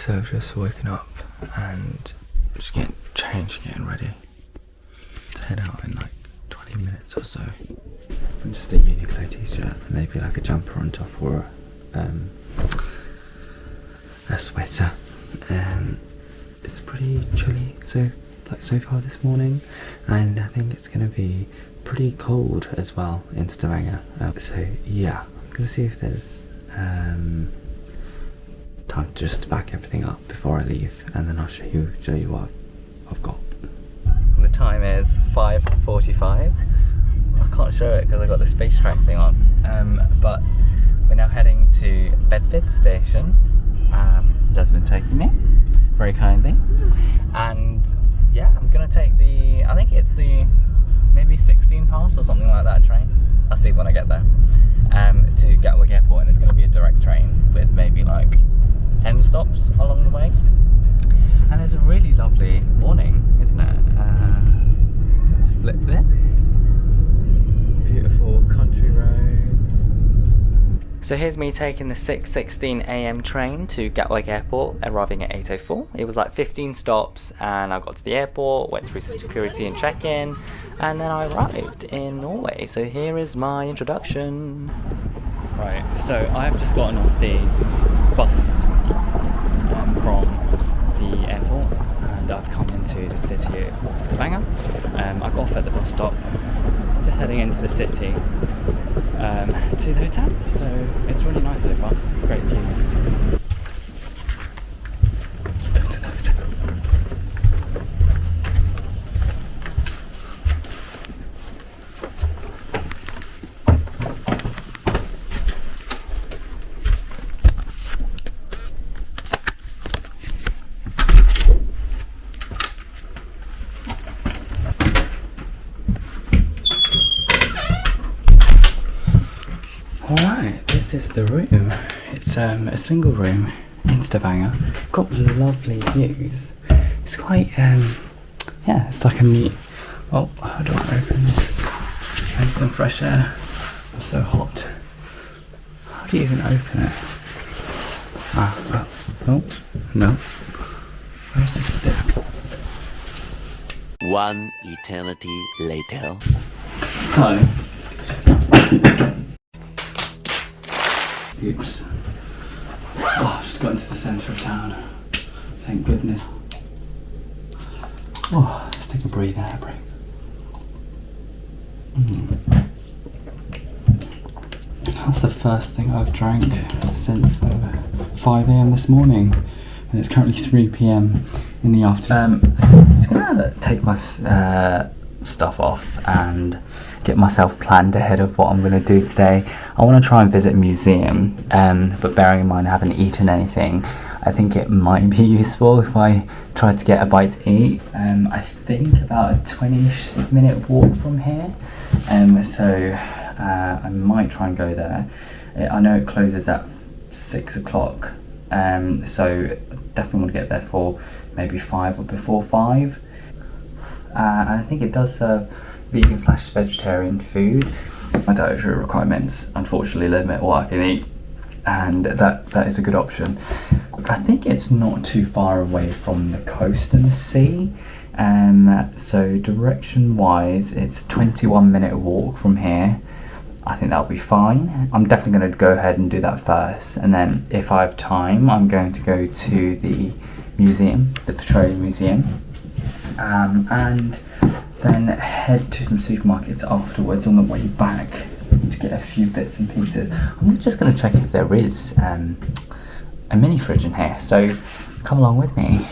So I've just woken up and just getting changed, getting ready to head out in like 20 minutes or so. And just a Uniqlo t-shirt, maybe like a jumper on top or a sweater. It's pretty chilly so far this morning, and I think it's gonna be pretty cold as well in Stavanger. So yeah, I'm gonna see if there's time to just back everything up before I leave, and then I'll show you what I've got. The time is 5:45. I can't show it because I've got the space track thing on, but we're now heading to Bedford Station. Desmond taking me very kindly, and yeah, I'm gonna take the, I think it's the maybe 16 past or something like that train. I'll see when I get there, to Gatwick Airport, and it's gonna be a direct train with maybe like 10 stops along the way. And it's a really lovely morning, isn't it? Let's flip this. Beautiful country roads. So here's me taking the 6:16 AM train to Gatwick Airport, arriving at 8:04. It was like 15 stops, and I got to the airport, went through security and check-in, and then I arrived in Norway. So here is my introduction. Right, so I've just gotten off the bus from the airport, and I've come into the city of Stavanger. I got off at the bus stop, just heading into the city to the hotel. So it's really nice so far, great views. Go to the hotel. Alright, this is the room. It's a single room in Stavanger. Got lovely views. It's quite, yeah, it's like a neat... Oh, how do I open this? I need some fresh air. I'm so hot. How do you even open it? Oh, no. Where's the step? One eternity later. So... Oops. Oh, I just got into the centre of town. Thank goodness. Oh, let's take a air break. That's the first thing I've drank since 5 AM this morning, and it's currently 3 PM in the afternoon. I'm just gonna take my stuff off and get myself planned ahead of what I'm going to do today. I want to try and visit a museum, but bearing in mind I haven't eaten anything, I think it might be useful if I try to get a bite to eat. I think about a 20-minute walk from here, so I might try and go there. I know it closes at 6 o'clock, so definitely want to get there for maybe 5 or before 5. And I think it does serve vegan/vegetarian food. My dietary requirements unfortunately limit what I can eat, and that is a good option. I think it's not too far away from the coast and the sea, so direction wise it's a 21-minute walk from here. I think that'll be fine. I'm definitely going to go ahead and do that first, and then if I have time I'm going to go to the museum, the Petroleum Museum, and then head to some supermarkets afterwards on the way back to get a few bits and pieces. I'm just going to check if there is a mini fridge in here, so come along with me.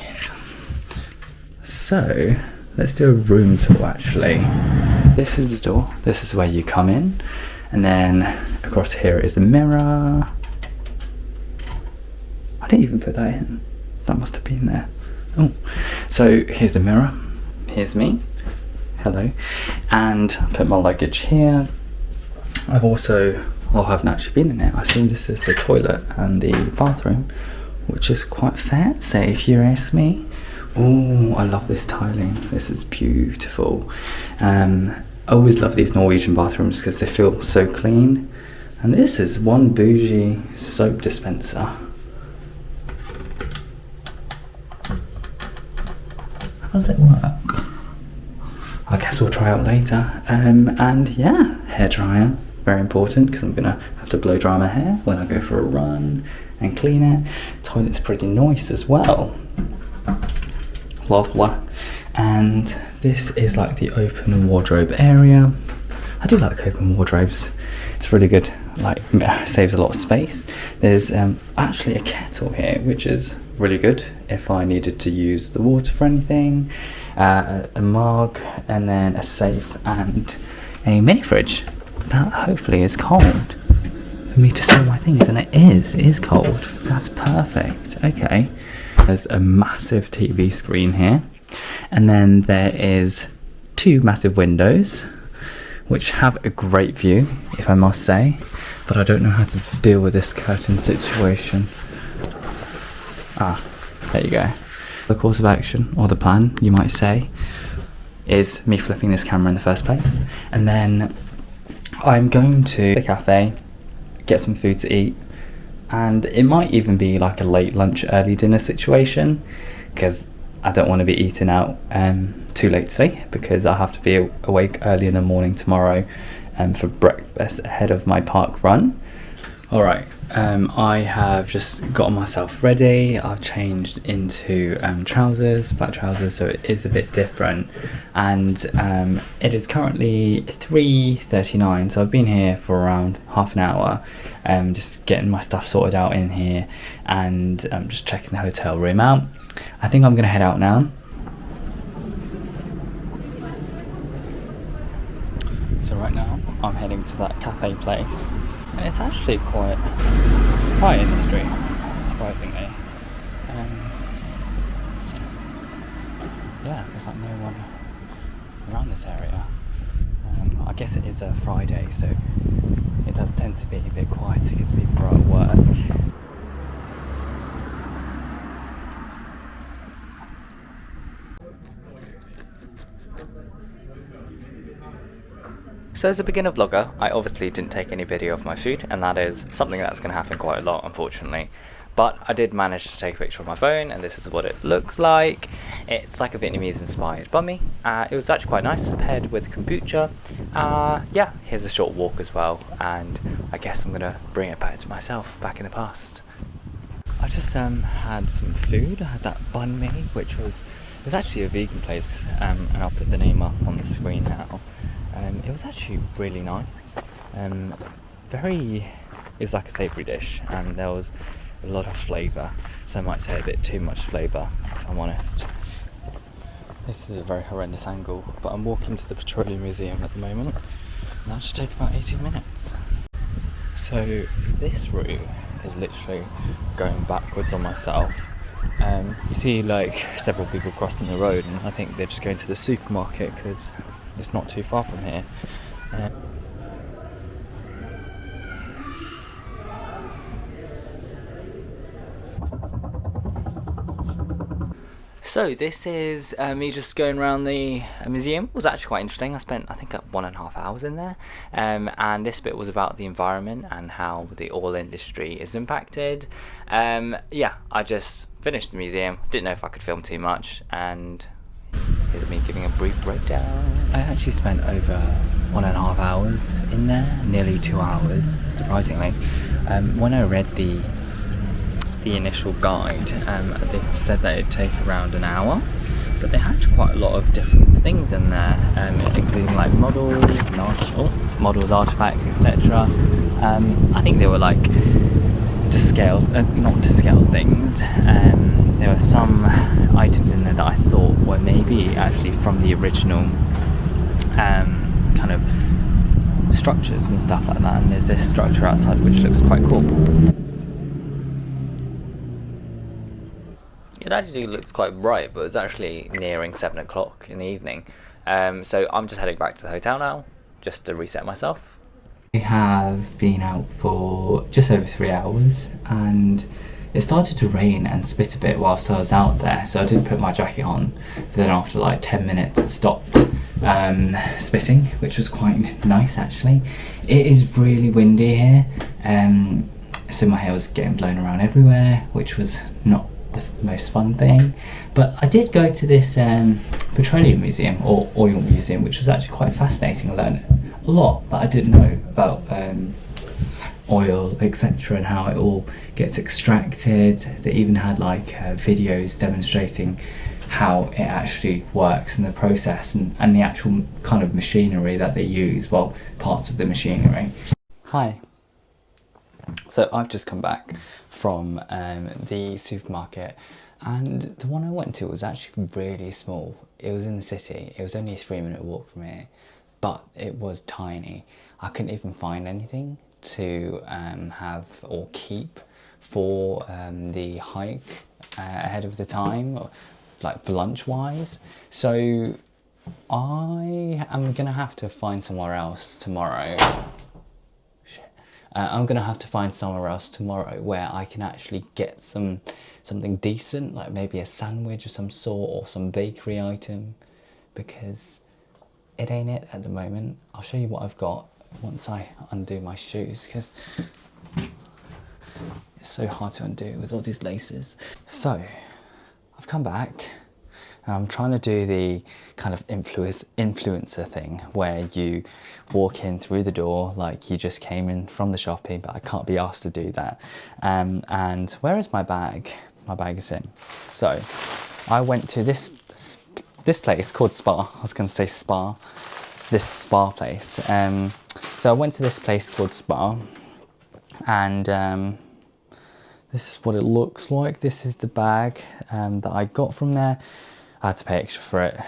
So let's do a room tour actually. This is the door, this is where you come in, and then across here is the mirror. I didn't even put that in, that must have been there. Oh, so here's the mirror, here's me. Hello, and put my luggage here. I haven't actually been in it. I assume this is the toilet and the bathroom, which is quite fancy if you ask me. Oh, I love this tiling. This is beautiful. I always love these Norwegian bathrooms because they feel so clean. And this is one bougie soap dispenser. does it work? I guess we'll try out later. And yeah, hairdryer, very important because I'm gonna have to blow dry my hair when I go for a run and clean it. Toilet's pretty nice as well. Lovely. And this is like the open wardrobe area. I do like open wardrobes. It's really good, like saves a lot of space. There's actually a kettle here, which is really good if I needed to use the water for anything. A mug, and then a safe and a mini fridge that hopefully is cold for me to store my things, and it is cold. That's perfect. Okay, there's a massive TV screen here, and then there is 2 massive windows which have a great view, if I must say, but I don't know how to deal with this curtain situation. There you go. The course of action, or the plan you might say, is me flipping this camera in the first place, and then I'm going to the cafe, get some food to eat, and it might even be like a late lunch early dinner situation, because I don't want to be eating out too late today, because I have to be awake early in the morning tomorrow for breakfast ahead of my park run. Alright, I have just gotten myself ready. I've changed into trousers, black trousers, so it is a bit different, and it is currently 3:39, so I've been here for around half an hour, just getting my stuff sorted out in here, and just checking the hotel room out. I think I'm going to head out now. So right now I'm heading to that cafe place, and it's actually quite quiet in the streets, surprisingly. Yeah, there's like no one around this area. I guess it is a Friday, so it does tend to be a bit quieter because people are at work. So as a beginner vlogger, I obviously didn't take any video of my food, and that is something that's going to happen quite a lot, unfortunately. But I did manage to take a picture of my phone, and this is what it looks like. It's like a Vietnamese inspired banh mi. It was actually quite nice, paired with kombucha. Yeah, here's a short walk as well, and I guess I'm going to bring it back to myself, back in the past. I just had some food. I had that banh mi, which was actually a vegan place, and I'll put the name up on the screen now. It was actually really nice. It was like a savoury dish, and there was a lot of flavour, so I might say a bit too much flavour, if I'm honest. This is a very horrendous angle, but I'm walking to the Petroleum Museum at the moment, and that should take about 18 minutes. So this route is literally going backwards on myself. You see like several people crossing the road, and I think they're just going to the supermarket because it's not too far from here. So this is me just going around the museum. It was actually quite interesting. I spent, I think, 1.5 hours in there, and this bit was about the environment and how the oil industry is impacted. Yeah, I just finished the museum, didn't know if I could film too much, and here's me giving a brief breakdown. I actually spent over 1.5 hours in there, nearly 2 hours, surprisingly. When I read the initial guide, they said that it'd take around an hour, but they had quite a lot of different things in there, including like models, artifacts, etc. I think they were like not to scale things. There were some items in there that I thought were maybe actually from the original kind of structures and stuff like that, and there's this structure outside which looks quite cool. It actually looks quite bright, but it's actually nearing 7 o'clock in the evening. So I'm just heading back to the hotel now, just to reset myself. I have been out for just over 3 hours, and it started to rain and spit a bit whilst I was out there, so I did put my jacket on, but then after like 10 minutes it stopped spitting, which was quite nice actually. It is really windy here, so my hair was getting blown around everywhere, which was not the most fun thing. But I did go to this petroleum museum or oil museum, which was actually quite fascinating. I learned a lot that I didn't know about oil, etc., and how it all gets extracted. They even had like videos demonstrating how it actually works in the process, and the actual kind of machinery that they use, well, parts of the machinery. Hi. So I've just come back from the supermarket, and the one I went to was actually really small. It was in the city. It was only a 3-minute walk from here, but it was tiny. I couldn't even find anything to have or keep for the hike ahead of the time, like for lunch wise. So I am gonna have to find somewhere else tomorrow. I'm gonna have to find somewhere else tomorrow where I can actually get something decent, like maybe a sandwich of some sort or some bakery item, because it ain't it at the moment. I'll show you what I've got once I undo my shoes, because it's so hard to undo with all these laces. So I've come back and I'm trying to do the kind of influencer thing where you walk in through the door like you just came in from the shopping, but I can't be asked to do that. And where is my bag? My bag is in. So I went to this place called Spa. I was going to say Spa. This spa place. So I went to this place called Spa, and this is what it looks like. This is the bag that I got from there. I had to pay extra for it,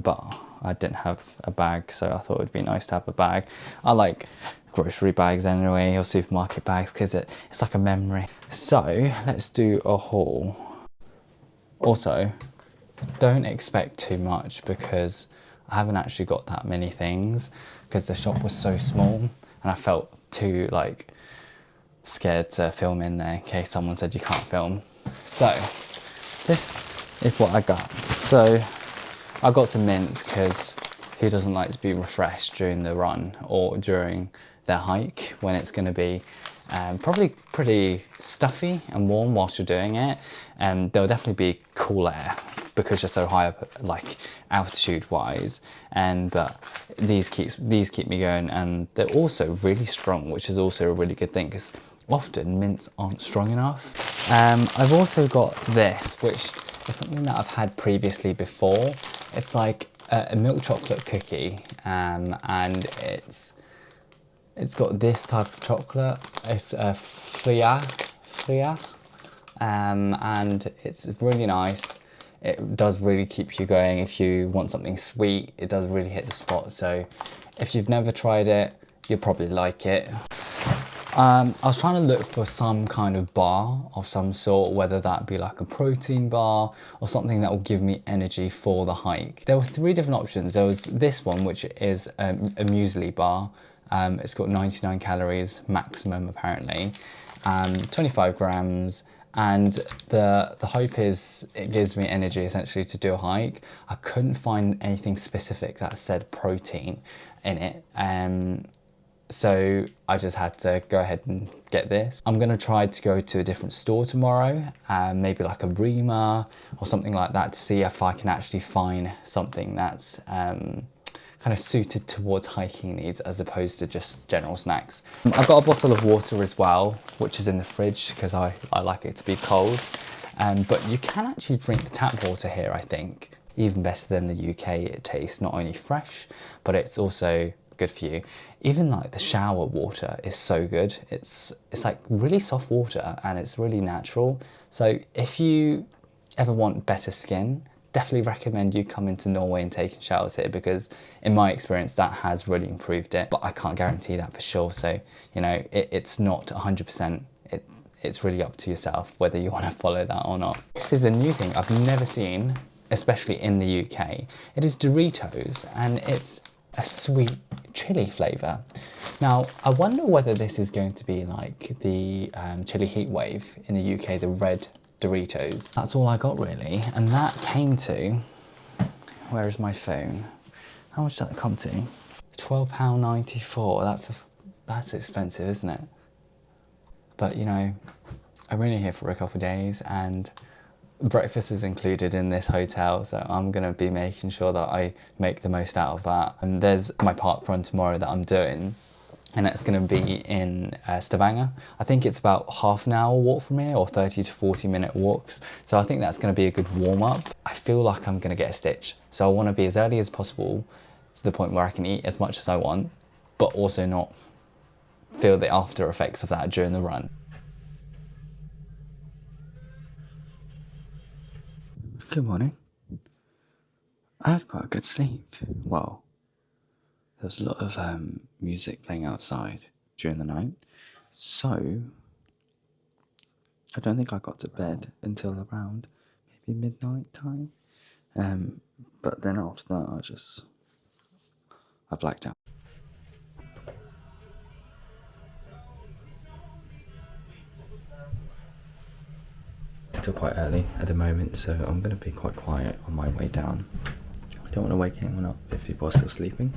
but I didn't have a bag, so I thought it would be nice to have a bag. I like grocery bags anyway, or supermarket bags, because it's like a memory. So let's do a haul. Also, don't expect too much, because I haven't actually got that many things, because the shop was so small and I felt too like scared to film in there in case someone said you can't film. So this is what I got. So I got some mints, because who doesn't like to be refreshed during the run or during their hike when it's going to be probably pretty stuffy and warm whilst you're doing it, and there'll definitely be cool air because you're so high up, like altitude wise, and but these keep me going, and they're also really strong, which is also a really good thing, because often mints aren't strong enough. I've also got this, which is something that I've had previously before. It's like a milk chocolate cookie, and it's got this type of chocolate. It's a flia, and it's really nice. It does really keep you going if you want something sweet. It does really hit the spot. So if you've never tried it, you'll probably like it. I was trying to look for some kind of bar of some sort, whether that be like a protein bar or something that will give me energy for the hike. There were 3 different options. There was this one, which is a muesli bar. It's got 99 calories maximum apparently, 25 grams. And the hope is it gives me energy essentially to do a hike. I couldn't find anything specific that said protein in it. So I just had to go ahead and get this. I'm gonna try to go to a different store tomorrow, maybe like a Rima or something like that, to see if I can actually find something that's kind of suited towards hiking needs as opposed to just general snacks. I've got a bottle of water as well, which is in the fridge because I like it to be cold. But you can actually drink the tap water here, I think. Even better than the UK. It tastes not only fresh, but it's also good for you. Even like the shower water is so good. It's like really soft water and it's really natural. So if you ever want better skin, definitely recommend you come into Norway and taking showers here, because in my experience that has really improved it, but I can't guarantee that for sure. So you know, it's not 100%. It's really up to yourself whether you want to follow that or not. This is a new thing I've never seen, especially in the UK. It is Doritos, and it's a sweet chili flavour. Now, I wonder whether this is going to be like the chili heat wave in the UK, the red Doritos. That's all I got really, and that came to, where is my phone? How much did that come to? £12.94. That's expensive, isn't it? But you know, I'm only here for a couple of days, and breakfast is included in this hotel, so I'm going to be making sure that I make the most out of that. And there's my park run tomorrow that I'm doing, and it's going to be in Stavanger. I think it's about half an hour walk from here, or 30 to 40-minute walks. So I think that's going to be a good warm-up. I feel like I'm going to get a stitch, so I want to be as early as possible to the point where I can eat as much as I want, but also not feel the after effects of that during the run. Good morning. I had quite a good sleep. Well, there was a lot of music playing outside during the night, so I don't think I got to bed until around maybe midnight time. But then after that, I blacked out. It's still quite early at the moment, so I'm going to be quite quiet on my way down. I don't want to wake anyone up if people are still sleeping.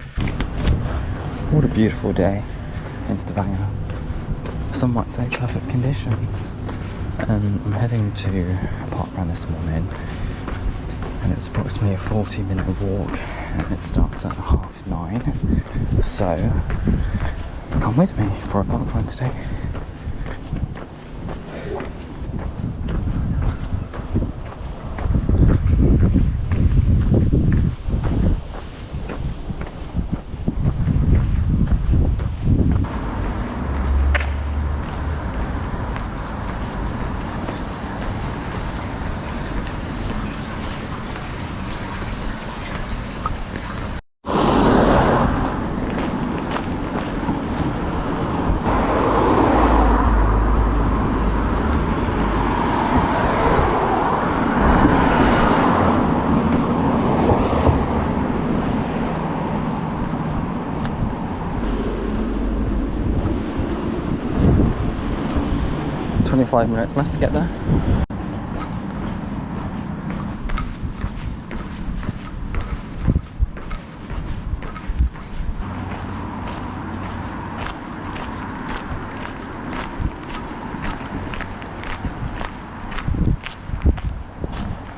What a beautiful day in Stavanger. Some might say perfect conditions. I'm heading to a park run this morning, and it's approximately a 40-minute walk, and it starts at 9:30. So come with me for a park run today. 25 minutes left to get there.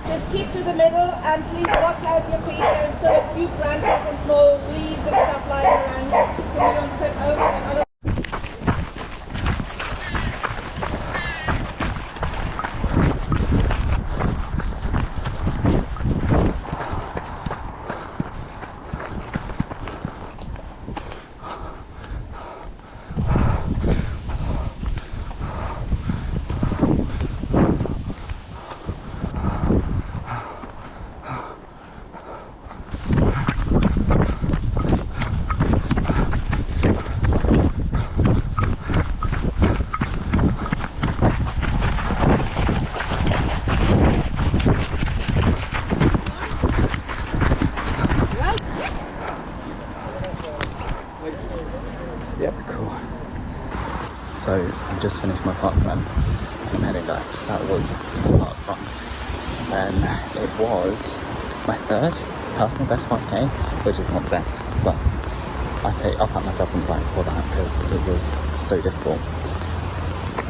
Just keep to the middle and please watch out your feet. There's still a few branches and small leaves and stuff lying around, so you don't trip over and other. Yep, cool. So I've just finished my park run. I'm heading back. That was the park run. It was my third personal best 5k, which is not the best, but I'll pat myself on the back for that because it was so difficult.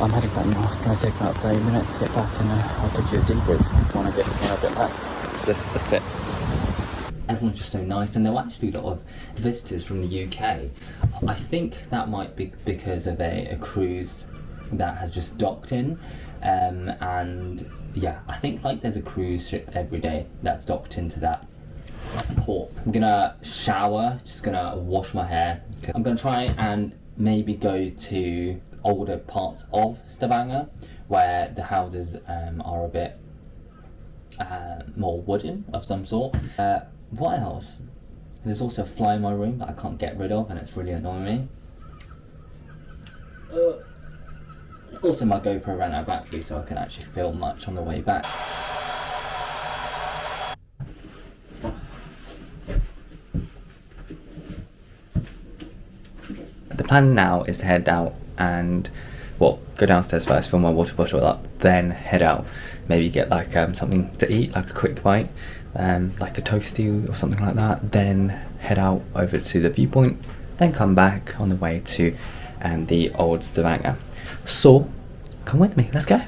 I'm heading back now. It's going to take about 30 minutes to get back, and I'll give you a debrief when I get back. This is the fit. Everyone's just so nice, and there were actually a lot of visitors from the UK. I think that might be because of a cruise that has just docked in, and yeah, I think like there's a cruise ship every day that's docked into that port. I'm gonna shower, just gonna wash my hair. I'm gonna try and maybe go to older parts of Stavanger where the houses are a bit more wooden of some sort. What else? There's also a fly in my room that I can't get rid of, and it's really annoying me. Also, my GoPro ran out of battery, so I can actually film much on the way back. The plan now is to head out and, well, go downstairs first, fill my water bottle up, then head out. Maybe get like something to eat, like a quick bite, like a toasty or something like that. Then head out over to the viewpoint, then come back on the way to the old Stavanger. So, come with me, let's go.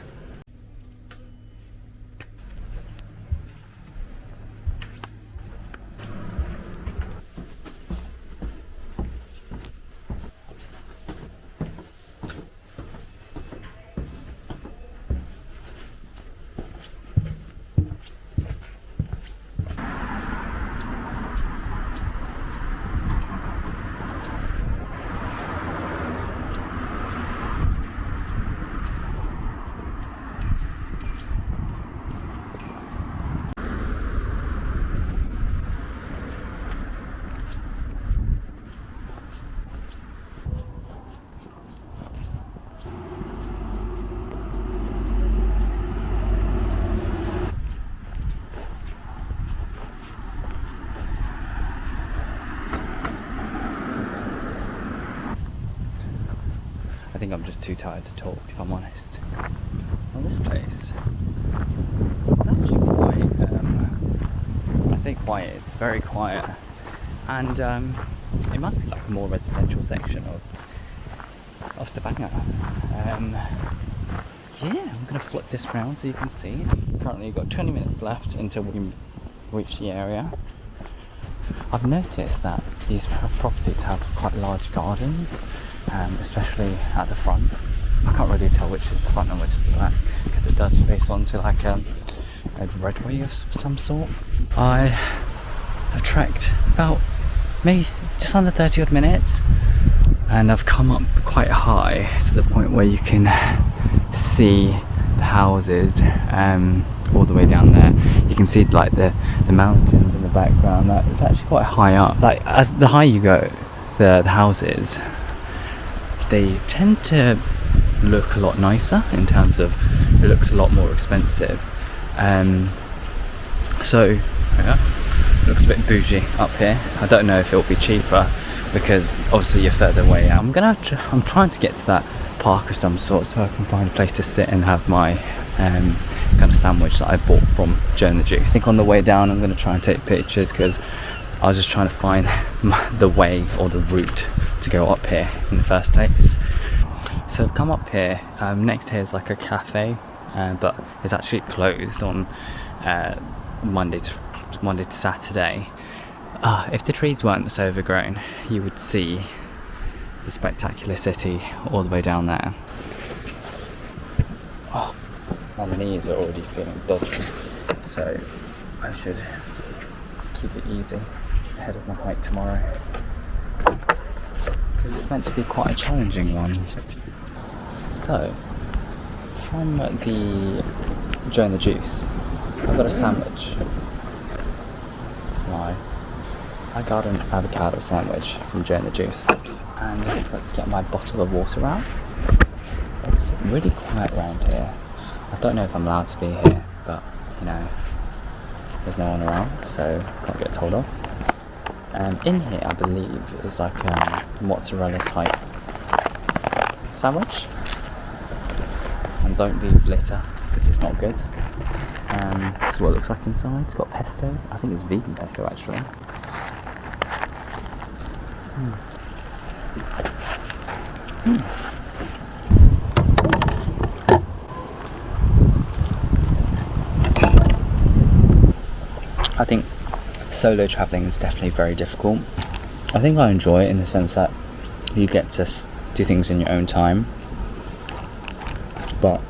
I'm just too tired to talk, if I'm honest. Well, this place is actually quite, I say quiet, it's very quiet. And it must be like a more residential section of Stavanger. Yeah, I'm going to flip this round so you can see. Currently, you've got 20 minutes left until we reach the area. I've noticed that these properties have quite large gardens, especially at the front. I can't really tell which is the front and which is the back because it does face onto like a roadway of some sort. I have trekked about maybe just under 30 odd minutes, and I've come up quite high to the point where you can see the houses all the way down there. You can see like the mountains in the background. That it's actually quite high up. Like as the higher you go, the houses, they tend to look a lot nicer in terms of it looks a lot more expensive. So yeah, it looks a bit bougie up here. I don't know if it'll be cheaper because obviously you're further away. I'm trying to get to that park of some sort so I can find a place to sit and have my kind of sandwich that I bought from Joe and the Juice. I think on the way down I'm going to try and take pictures because I was just trying to find the way or the route to go up here in the first place. So I've come up here. Next here is like a cafe, but it's actually closed on Monday to Saturday. If the trees weren't so overgrown, you would see the spectacular city all the way down there. Oh, my knees are already feeling dodgy, so I should keep it easy ahead of my hike tomorrow, because it's meant to be quite a challenging one. So, from the Joe and the Juice, I got a sandwich. I got an avocado sandwich from Joe and the Juice. And let's get my bottle of water out. It's really quiet around here. I don't know if I'm allowed to be here, but you know, there's no one around, so can't get told off. In here, I believe, is like a mozzarella type sandwich. And don't leave litter because it's not good. This is what it looks like inside. It's got pesto. I think it's vegan pesto actually. I think solo travelling is definitely very difficult. I think I enjoy it in the sense that you get to do things in your own time, but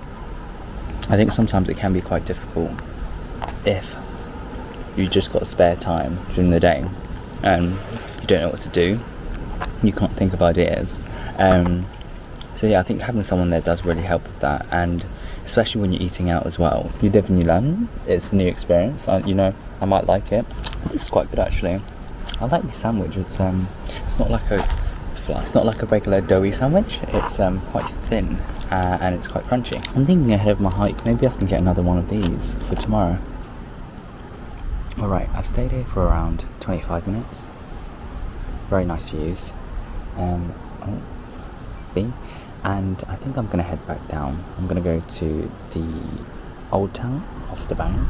I think sometimes it can be quite difficult if you just got spare time during the day and you don't know what to do. You can't think of ideas. So yeah, I think having someone there does really help with that, and especially when you're eating out as well. You live and you learn. It's a new experience. I might like it. This is quite good actually. I like the sandwich. It's not like a regular doughy sandwich. It's quite thin and it's quite crunchy. I'm thinking ahead of my hike, maybe I can get another one of these for tomorrow. Alright, I've stayed here for around 25 minutes. Very nice views. And I think I'm going to head back down. I'm going to go to the old town of Stavanger,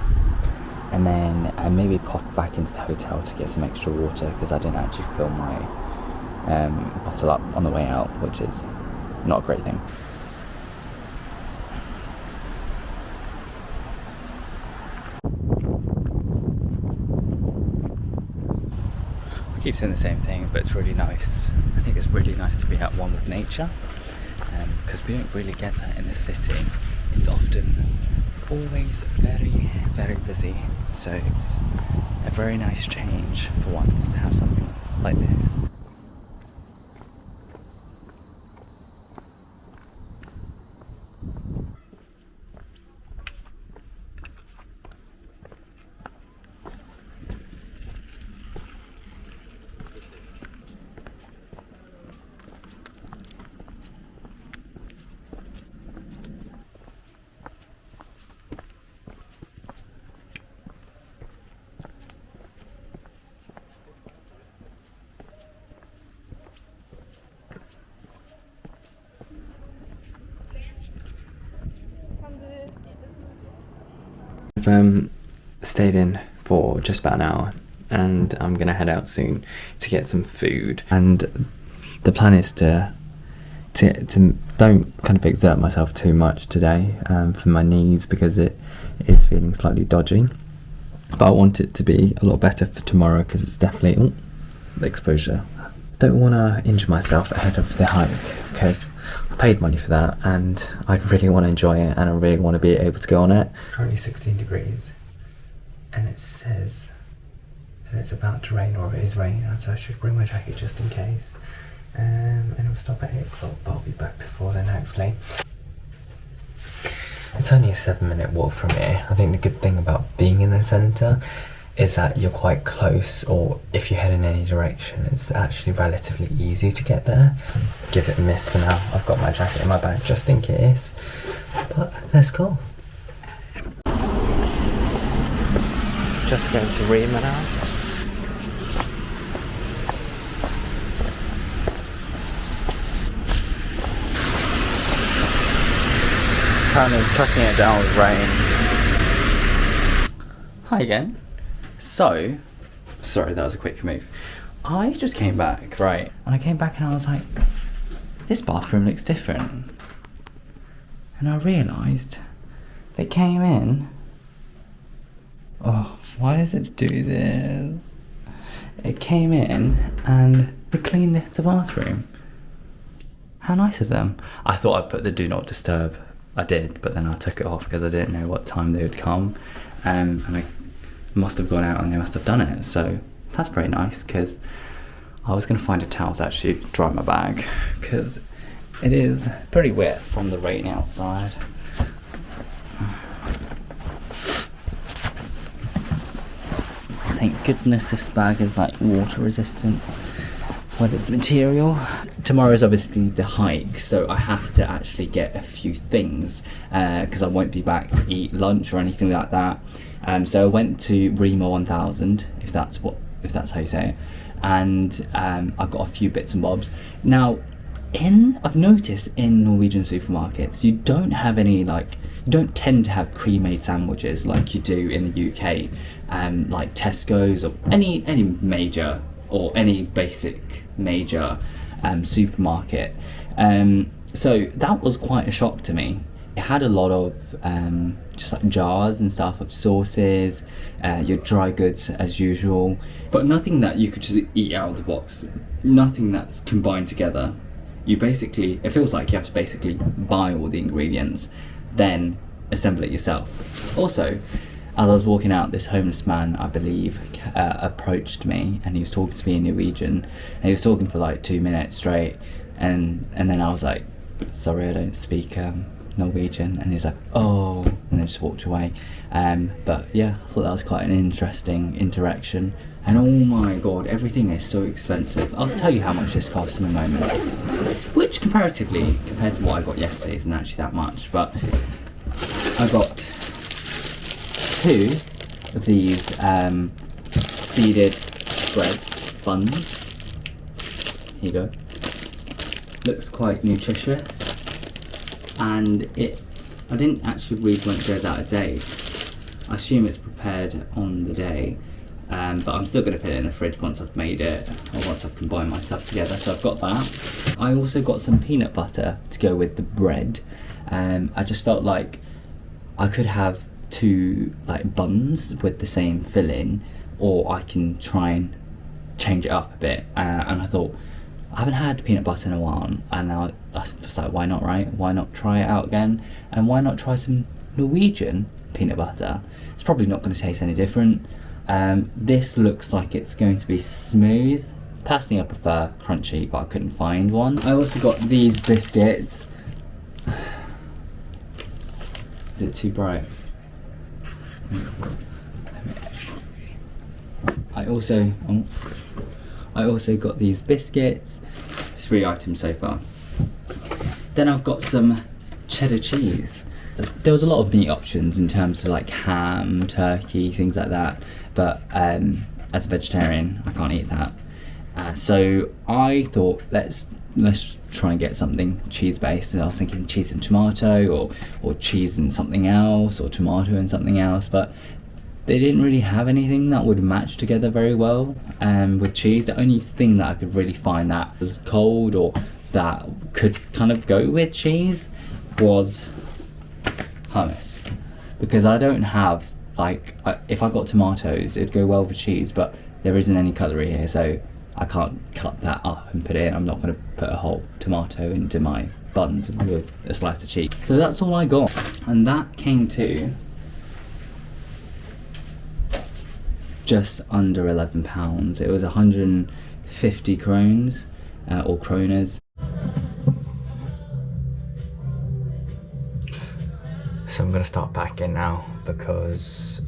and then maybe pop back into the hotel to get some extra water, because I didn't actually fill my bottle up on the way out, which is not a great thing. I keep saying the same thing, but it's really nice. I think it's really nice to be at one with nature, because we don't really get that in the city. It's often always very, very busy, so it's a very nice change for once to have something like this. I've stayed in for just about an hour, and I'm gonna head out soon to get some food. And the plan is to don't kind of exert myself too much today for my knees, because it is feeling slightly dodgy. But I want it to be a lot better for tomorrow, because it's definitely the exposure. I don't want to injure myself ahead of the hike, because I paid money for that and I really want to enjoy it, and I really want to be able to go on it. Currently 16 degrees, and it says that it's about to rain, or it is raining, so I should bring my jacket just in case. And it'll stop at 8 o'clock, but I'll be back before then, hopefully. It's only a 7-minute walk from here. I think the good thing about being in the centre is that you're quite close, or if you head in any direction, it's actually relatively easy to get there. Give it a miss for now. I've got my jacket in my bag just in case, but let's go. Just going to Rima now. Kind of tracking it down with rain. Hi again. So, sorry, that was a quick move. I just came back, right? And I came back and I was like, this bathroom looks different. And I realised they came in. Oh, why does it do this? It came in and they cleaned the bathroom. How nice of them. I thought I'd put the do not disturb. I did, but then I took it off because I didn't know what time they would come. And I must have gone out and they must have done it. So that's pretty nice, because I was going to find a towel to actually dry my bag, because it is pretty wet from the rain outside. Thank goodness this bag is like water resistant with its material. Tomorrow is obviously the hike, so I have to actually get a few things because I won't be back to eat lunch or anything like that. So I went to Rima 1000, if that's how you say it, and I got a few bits and bobs. Now, I've noticed in Norwegian supermarkets, you don't tend to have pre-made sandwiches like you do in the UK, like Tesco's or any major or any basic major supermarket. So that was quite a shock to me. It had a lot of just like jars and stuff of sauces, your dry goods as usual, but nothing that you could just eat out of the box, nothing that's combined together. It feels like you have to basically buy all the ingredients, then assemble it yourself. Also, as I was walking out, this homeless man, I believe, approached me, and he was talking to me in Norwegian, and he was talking for like 2 minutes straight, and then I was like, sorry, I don't speak Norwegian, and he's like, oh, and then just walked away. But yeah, I thought that was quite an interesting interaction. And oh my god, everything is so expensive. I'll tell you how much this costs in a moment, which comparatively, compared to what I got yesterday, isn't actually that much. But I got 2 of these seeded bread buns. Here you go. Looks quite nutritious, and I didn't actually read when it goes out of date. I assume it's prepared on the day, but I'm still going to put it in the fridge once I've made it, or once I've combined my stuff together. So I've got that. I also got some peanut butter to go with the bread. I just felt like I could have 2 like buns with the same filling, or I can try and change it up a bit. And I thought, I haven't had peanut butter in a while, and I was like, why not, right? Why not try it out again? And why not try some Norwegian peanut butter? It's probably not going to taste any different. This looks like it's going to be smooth. Personally, I prefer crunchy, but I couldn't find one. I also got these biscuits. Is it too bright? I also got these biscuits. 3 items so far. Then I've got some cheddar cheese. There was a lot of meat options in terms of like ham, turkey, things like that, but as a vegetarian I can't eat that. So I thought let's try and get something cheese based, and I was thinking cheese and tomato, or cheese and something else, or tomato and something else, but they didn't really have anything that would match together very well with cheese. The only thing that I could really find that was cold or that could kind of go with cheese was hummus, because I don't have, like, if I got tomatoes it'd go well with cheese, but there isn't any cutlery here, so I can't cut that up and put it in. I'm not going to put a whole tomato into my buns with a slice of cheese. So that's all I got, and that came to just under £11. It was 150 krones or kroners. So I'm going to start packing now because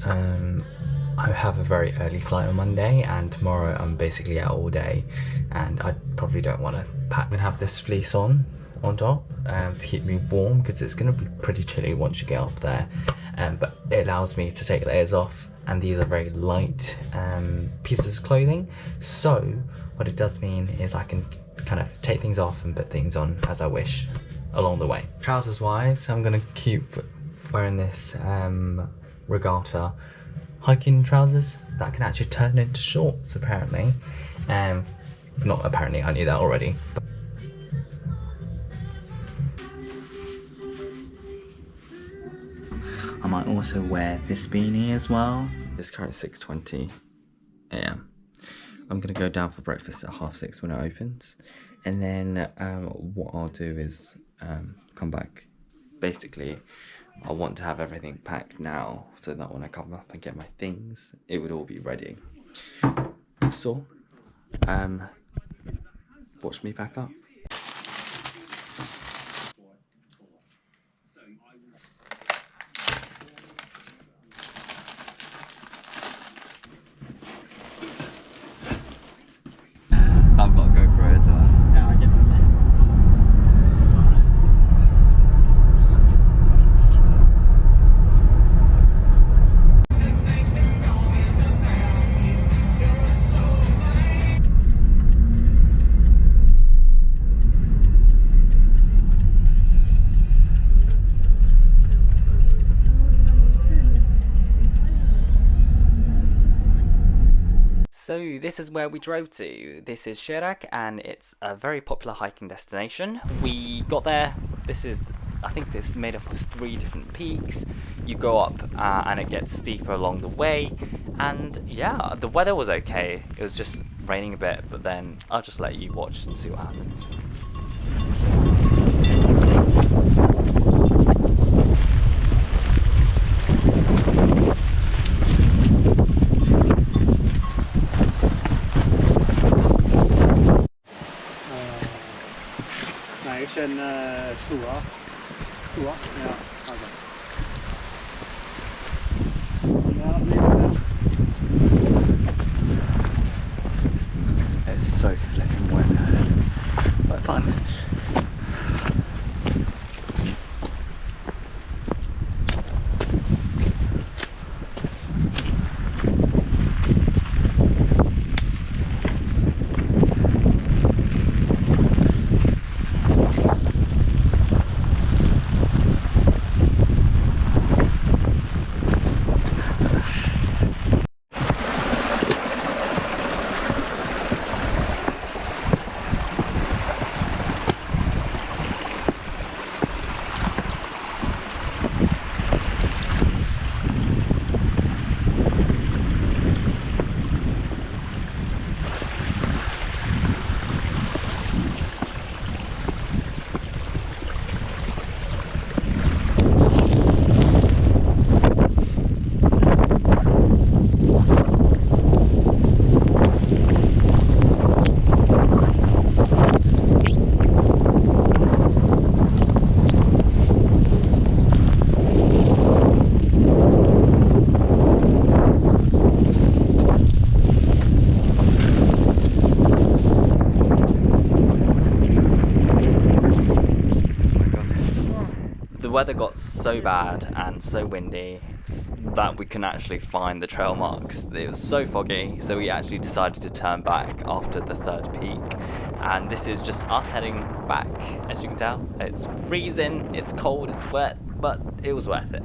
I have a very early flight on Monday, and tomorrow I'm basically out all day, and I probably don't want to pack and have this fleece on top to keep me warm, because it's going to be pretty chilly once you get up there, but it allows me to take layers off, and these are very light pieces of clothing, so what it does mean is I can kind of take things off and put things on as I wish along the way. Trousers wise, I'm going to keep wearing this regatta hiking trousers that can actually turn into shorts, apparently. Not apparently, I knew that already. I might also wear this beanie as well. It's currently 6:20 AM. I'm gonna go down for breakfast at 6:30 when it opens, and then what I'll do is come back. Basically, I want to have everything packed now, so that when I come up and get my things, it would all be ready. So, watch me pack up. I've got a GoPro as well. Yeah, I get that. So this is where we drove to. This is Shirak, and it's a very popular hiking destination. We got there. I think this is made up of 3 different peaks. You go up and it gets steeper along the way, and yeah, the weather was okay. It was just raining a bit, but then I'll just let you watch and see what happens. Trên sủa ja, It's so flipping wet, but fun. weather got so bad and so windy that we couldn't actually find the trail marks. It was so foggy, so we actually decided to turn back after the third peak. And this is just us heading back. As you can tell, it's freezing, it's cold, it's wet, but it was worth it.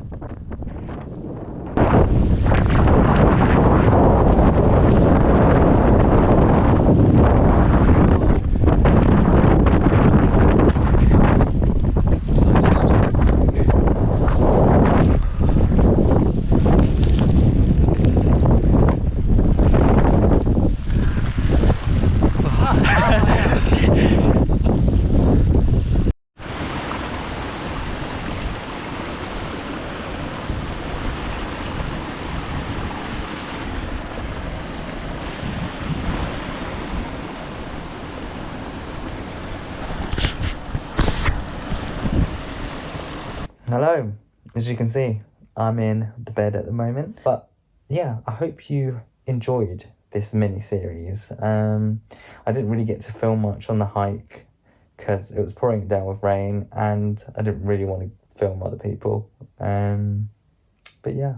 Hello, as you can see, I'm in the bed at the moment, but yeah, I hope you enjoyed this mini-series. I didn't really get to film much on the hike because it was pouring down with rain and I didn't really want to film other people, but yeah.